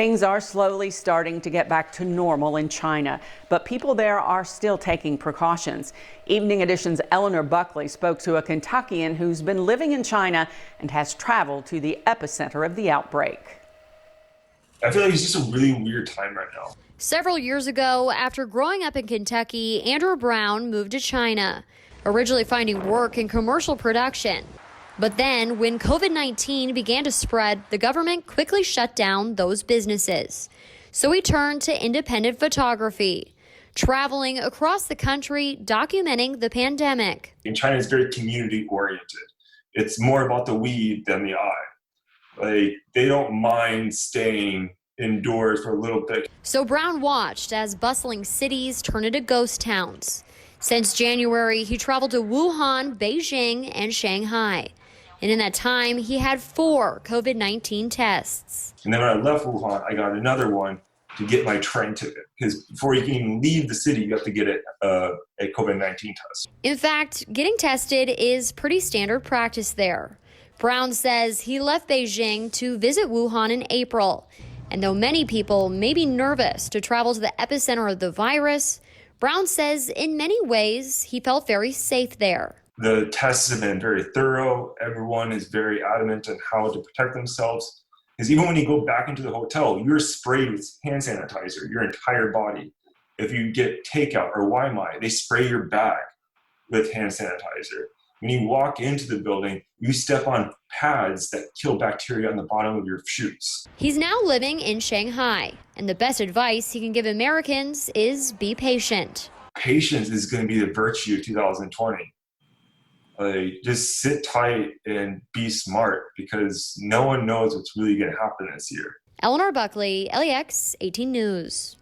Things are slowly starting to get back to normal in China, but people there are still taking precautions. Evening Edition's Eleanor Buckley spoke to a Kentuckian who's been living in China and has traveled to the epicenter of the outbreak. I feel like it's just a really weird time right now. Several years ago, after growing up in Kentucky, Andrew Brown moved to China, originally finding work in commercial production. But then, when COVID-19 began to spread, the government quickly shut down those businesses. So he turned to independent photography, traveling across the country, documenting the pandemic. In China, it's very community-oriented. It's more about the we than the I. Like, they don't mind staying indoors for a little bit. So Brown watched as bustling cities turned into ghost towns. Since January, he traveled to Wuhan, Beijing, and Shanghai. And in that time, he had 4 COVID-19 tests. And then when I left Wuhan, I got another one to get my train ticket. Because before you can even leave the city, you have to get a COVID-19 test. In fact, getting tested is pretty standard practice there. Brown says he left Beijing to visit Wuhan in April. And though many people may be nervous to travel to the epicenter of the virus, Brown says in many ways he felt very safe there. The tests have been very thorough. Everyone is very adamant on how to protect themselves. Because even when you go back into the hotel, you're sprayed with hand sanitizer, your entire body. If you get takeout or Waimai, they spray your bag with hand sanitizer. When you walk into the building, you step on pads that kill bacteria on the bottom of your shoes. He's now living in Shanghai, and the best advice he can give Americans is be patient. Patience is going to be the virtue of 2020. Just sit tight and be smart because no one knows what's really going to happen this year. Eleanor Buckley, LEX 18 News.